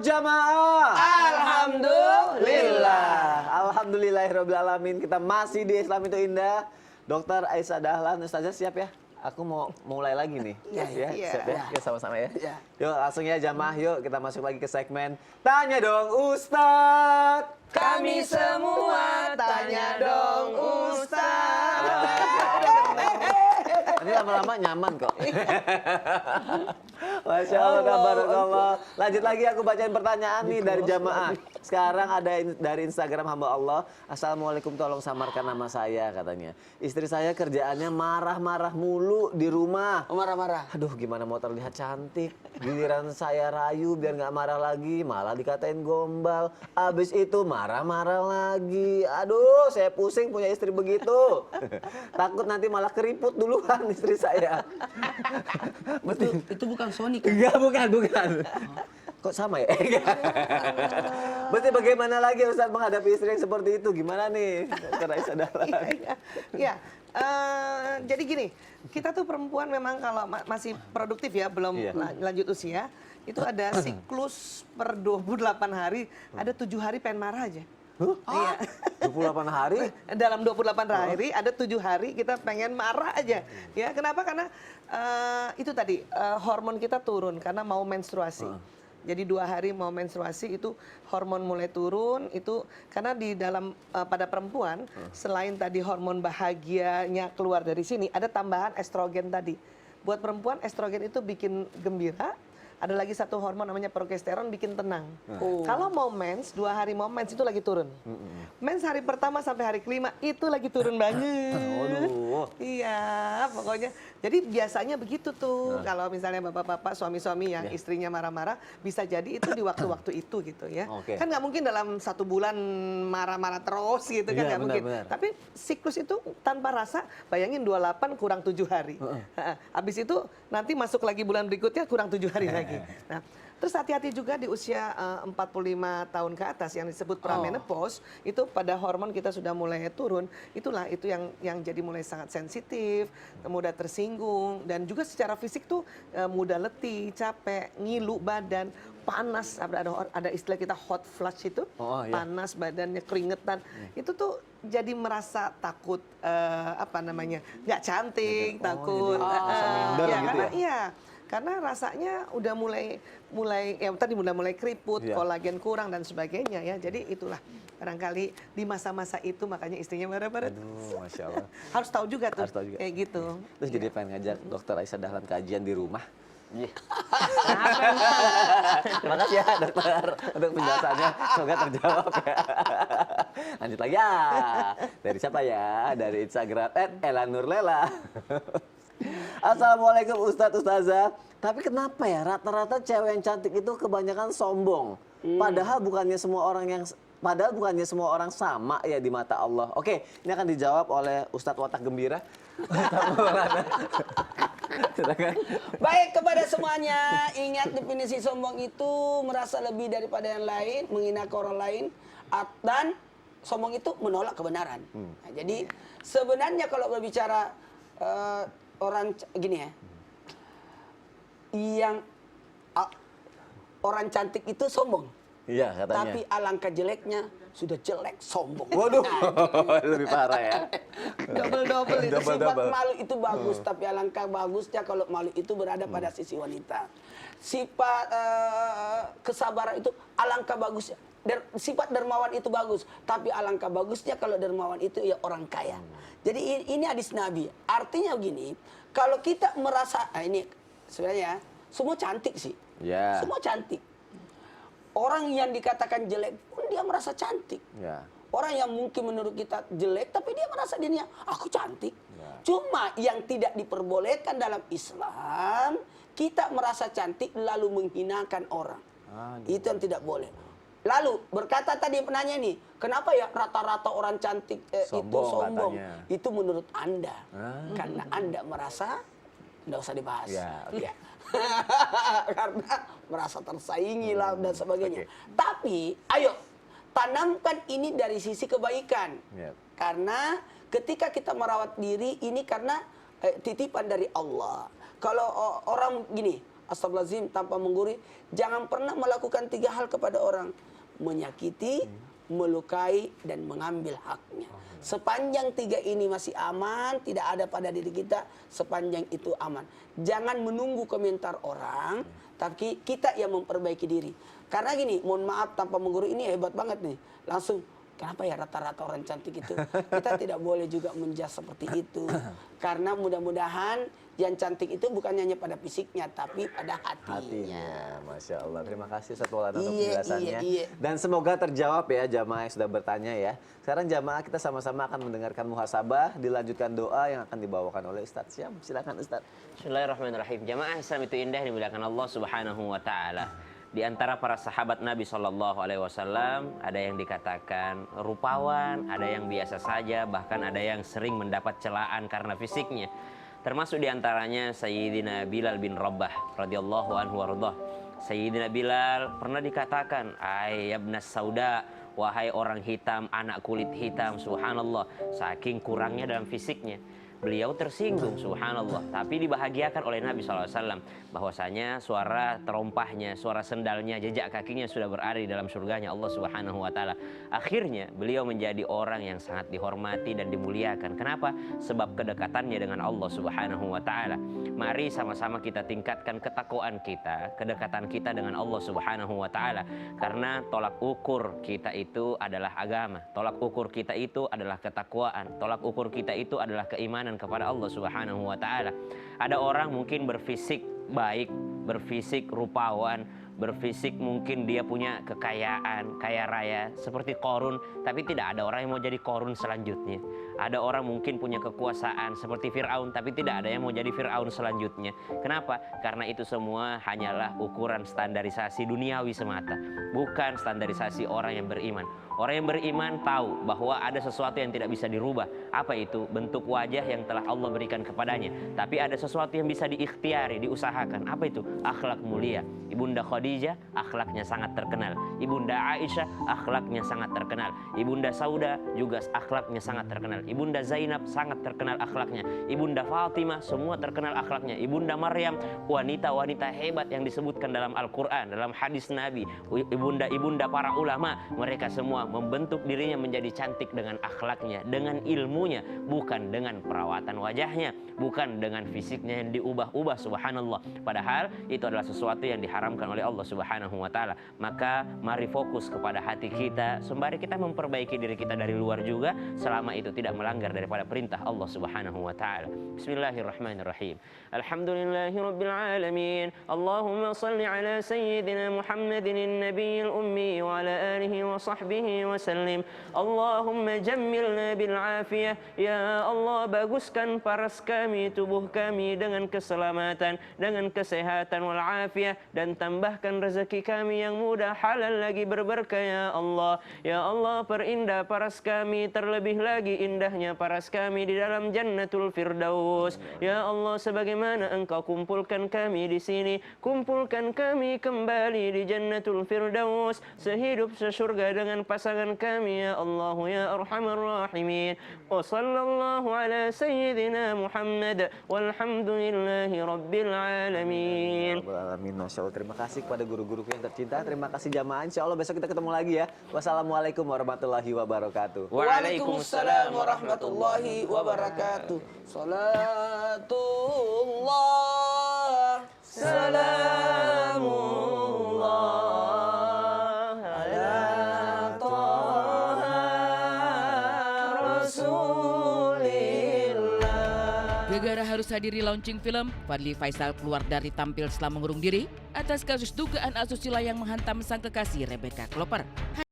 jamaah. Alhamdulillah. Alhamdulillahirabbil alamin. Kita masih di Islam itu Indah. Dr. Aisyah Dahlan, Ustazah siap ya? Aku mau mulai lagi nih. Iya. Siap ya? Yuk sama-sama ya. Iya. Yuk langsung ya jamaah, yuk kita masuk lagi ke segmen Tanya Dong Ustadz. Kami semua tanya dong Ustaz. Ini lama-lama nyaman kok. Masya Allah, tabarakallah. Lanjut lagi aku bacain pertanyaan nih dari jamaah. Sekarang ada dari Instagram hamba Allah. Assalamualaikum, tolong samarkan nama saya katanya. Istri saya kerjaannya marah-marah mulu di rumah. Marah-marah. Aduh, gimana mau terlihat cantik. Giliran saya rayu biar nggak marah lagi, malah dikatain gombal. Abis itu marah-marah lagi. Aduh, saya pusing punya istri begitu. Takut nanti malah keriput duluan istri saya. Itu bukan Sony kan? Enggak, bukan. Kok sama ya? Berarti bagaimana lagi Ustaz menghadapi istri yang seperti itu? Gimana nih? Karena Aisyah Dahlan. Iya, jadi gini, kita tuh perempuan memang kalau masih produktif ya, belum lanjut usia, itu ada siklus per 28 hari, ada 7 hari pengen marah aja. Iya. 28 hari? Dalam 28 hari ada 7 hari kita pengen marah aja. Ya, kenapa? Karena itu tadi hormon kita turun karena mau menstruasi. Jadi 2 hari mau menstruasi itu hormon mulai turun, itu karena di dalam pada perempuan selain tadi hormon bahagianya keluar dari sini, ada tambahan estrogen tadi. Buat perempuan estrogen itu bikin gembira. Ada lagi satu hormon namanya progesteron bikin tenang. Kalau mau mens, 2 hari mau mens itu lagi turun. Mens hari pertama sampai hari kelima itu lagi turun banget. Waduh. Iya, pokoknya. Jadi biasanya begitu tuh. Kalau misalnya bapak-bapak, suami-suami yang istrinya marah-marah, bisa jadi itu di waktu-waktu itu gitu ya. Kan nggak mungkin dalam 1 bulan marah-marah terus gitu kan, nggak mungkin. Tapi siklus itu tanpa rasa, bayangin 28 kurang 7 hari. Habis itu nanti masuk lagi bulan berikutnya kurang 7 hari lagi. Nah, terus hati-hati juga di usia 45 tahun ke atas yang disebut pramenopause, itu pada hormon kita sudah mulai turun, itulah itu yang jadi mulai sangat sensitif, mudah tersinggung, dan juga secara fisik tuh mudah letih, capek, ngilu badan, panas, ada istilah kita hot flush itu, panas badannya, keringetan, itu tuh jadi merasa takut, nggak cantik, takut, karena rasanya udah mulai keriput, kolagen kurang dan sebagainya ya. Jadi itulah barangkali di masa-masa itu makanya istrinya marah-marah. Masya Allah. Harus tahu juga tuh, kayak gitu. Terus jadi pengen ngajak Dr. Aisyah Dahlan kajian di rumah. Terima kasih ya dokter untuk penjelasannya, semoga terjawab ya. Lanjut lagi ya. Dari siapa ya? Dari Instagram @elanurlela. Assalamualaikum Ustadz Ustazah. Tapi kenapa ya rata-rata cewek yang cantik itu kebanyakan sombong? Padahal bukannya semua orang sama ya di mata Allah. Oke, ini akan dijawab oleh Ustadz Watak Gembira. Baik, kepada semuanya, ingat definisi sombong itu merasa lebih daripada yang lain, menghina ke orang lain, dan sombong itu menolak kebenaran. Nah, jadi sebenarnya kalau berbicara orang gini ya, yang orang cantik itu sombong. Iya katanya. Tapi alangkah jeleknya sudah jelek sombong. Waduh, lebih parah ya. Double itu. Sifat malu itu bagus, tapi alangkah bagusnya kalau malu itu berada pada sisi wanita. Sifat kesabaran itu alangkah bagusnya. Sifat dermawan itu bagus, tapi alangkah bagusnya kalau dermawan itu ya orang kaya. Jadi ini hadis Nabi. Artinya begini, kalau kita merasa, ini sebenarnya semua cantik sih. Semua cantik. Orang yang dikatakan jelek pun dia merasa cantik. Orang yang mungkin menurut kita jelek, tapi dia merasa dirinya, aku cantik. Cuma yang tidak diperbolehkan dalam Islam, kita merasa cantik lalu menghinakan orang. Itu yang tidak boleh. Lalu berkata tadi penanya nih, kenapa ya rata-rata orang cantik itu sombong? Itu menurut Anda. Karena Anda merasa, nggak usah dibahas. Karena merasa tersaingi lah dan sebagainya. Tapi ayo tanamkan ini dari sisi kebaikan. Karena ketika kita merawat diri ini karena titipan dari Allah. Kalau orang gini, astagfirullahaladzim, tanpa menggurui. Jangan pernah melakukan 3 hal kepada orang. Menyakiti, melukai, dan mengambil haknya. Sepanjang 3 ini masih aman, tidak ada pada diri kita, sepanjang itu aman. Jangan menunggu komentar orang, tapi kita yang memperbaiki diri. Karena gini, mohon maaf tanpa menggurui ini hebat banget nih. Langsung, kenapa ya rata-rata orang cantik itu? Kita tidak boleh juga menjudge seperti itu. Karena mudah-mudahan yang cantik itu bukan hanya pada fisiknya, tapi pada hatinya. Masya Allah. Terima kasih Ustaz Maulana untuk Iya, penjelasannya. iya. Dan semoga terjawab ya jamaah yang sudah bertanya ya. Sekarang jamaah kita sama-sama akan mendengarkan muhasabah, dilanjutkan doa yang akan dibawakan oleh Ustaz Syam. Silakan Ustaz. Bismillahirrahmanirrahim. Jamaah Islam itu indah dimuliakan Allah Subhanahu wa taala. Di antara para sahabat Nabi Shallallahu alaihi wasallam ada yang dikatakan rupawan, ada yang biasa saja, bahkan ada yang sering mendapat celaan karena fisiknya. Termasuk di antaranya Sayyidina Bilal bin Rabah radhiyallahu anhu warḍah. Sayyidina Bilal pernah dikatakan, "Ai yabnas sauda, wahai orang hitam, anak kulit hitam." Subhanallah, saking kurangnya dalam fisiknya. Beliau tersinggung, subhanallah. Tapi dibahagiakan oleh Nabi SAW bahwasanya suara terompahnya, suara sendalnya, jejak kakinya sudah berada di dalam surganya Allah Subhanahu wa taala. Akhirnya beliau menjadi orang yang sangat dihormati dan dimuliakan. Kenapa? Sebab kedekatannya dengan Allah Subhanahu wa taala. Mari sama-sama kita tingkatkan ketakwaan kita, kedekatan kita dengan Allah Subhanahu wa taala. Karena tolak ukur kita itu adalah agama. Tolak ukur kita itu adalah ketakwaan. Tolak ukur kita itu adalah keimanan kepada Allah Subhanahu wa taala. Ada orang mungkin berfisik baik, berfisik rupawan, berfisik mungkin dia punya kekayaan, kaya raya seperti Qarun, tapi tidak ada orang yang mau jadi Qarun selanjutnya. Ada orang mungkin punya kekuasaan seperti Fir'aun, tapi tidak ada yang mau jadi Fir'aun selanjutnya. Kenapa? Karena itu semua hanyalah ukuran standarisasi duniawi semata, bukan standarisasi orang yang beriman. Orang yang beriman tahu bahwa ada sesuatu yang tidak bisa dirubah. Apa itu? Bentuk wajah yang telah Allah berikan kepadanya. Tapi ada sesuatu yang bisa diikhtiari, diusahakan. Apa itu? Akhlak mulia. Ibunda Khadijah akhlaknya sangat terkenal. Ibunda Aisyah akhlaknya sangat terkenal. Ibunda Sauda juga akhlaknya sangat terkenal. Ibunda Zainab sangat terkenal akhlaknya. Ibunda Fatimah semua terkenal akhlaknya. Ibunda Maryam, wanita-wanita hebat yang disebutkan dalam Al-Quran, dalam hadis Nabi. Ibunda para ulama, mereka semua membentuk dirinya menjadi cantik dengan akhlaknya, dengan ilmunya, bukan dengan perawatan wajahnya, bukan dengan fisiknya yang diubah-ubah, subhanallah. Padahal itu adalah sesuatu yang diharamkan oleh Allah Subhanahu wa taala. Maka mari fokus kepada hati kita, sembari kita memperbaiki diri kita dari luar juga, selama itu tidak melanggar daripada perintah Allah Subhanahu wa taala. Bismillahirrahmanirrahim. Alhamdulillahirabbil alamin. Allahumma shalli ala sayyidina Muhammadin nabiyil ummi wa ala alihi wa sahbihi wasallim. Allahumma jammilna bil afiyah. Ya Allah, baguskan paras kami, tubuh kami dengan keselamatan, dengan kesehatan wal afiyah, dan tambahkan rezeki kami yang mudah, halal lagi berberkah ya Allah. Ya Allah, perindah paras kami, terlebih lagi indahnya paras kami di dalam Jannatul Firdaus. Ya Allah, sebagaimana Engkau kumpulkan kami di sini, kumpulkan kami kembali di Jannatul Firdaus, sehidup sesurga dengan pasangan kami ya Allah ya Arhamar Rahimin. Wa sallallahu ala sayyidina Muhammad walhamdulillahi rabbil alamin. Masya Allah. Terima kasih kepada guru-guruku yang tercinta. Terima kasih jamaah. Insya Allah besok kita ketemu lagi ya. Wassalamualaikum warahmatullahi wabarakatuh. Waalaikumsalam warahmatullahi wabarakatuh. Salatullah, salamullah ala Taha Rasulillah. Gegara harus hadiri launching film, Fadly Faisal keluar dari tampil setelah mengurung diri atas kasus dugaan asusila yang menghantam sang kekasih Rebecca Klopper.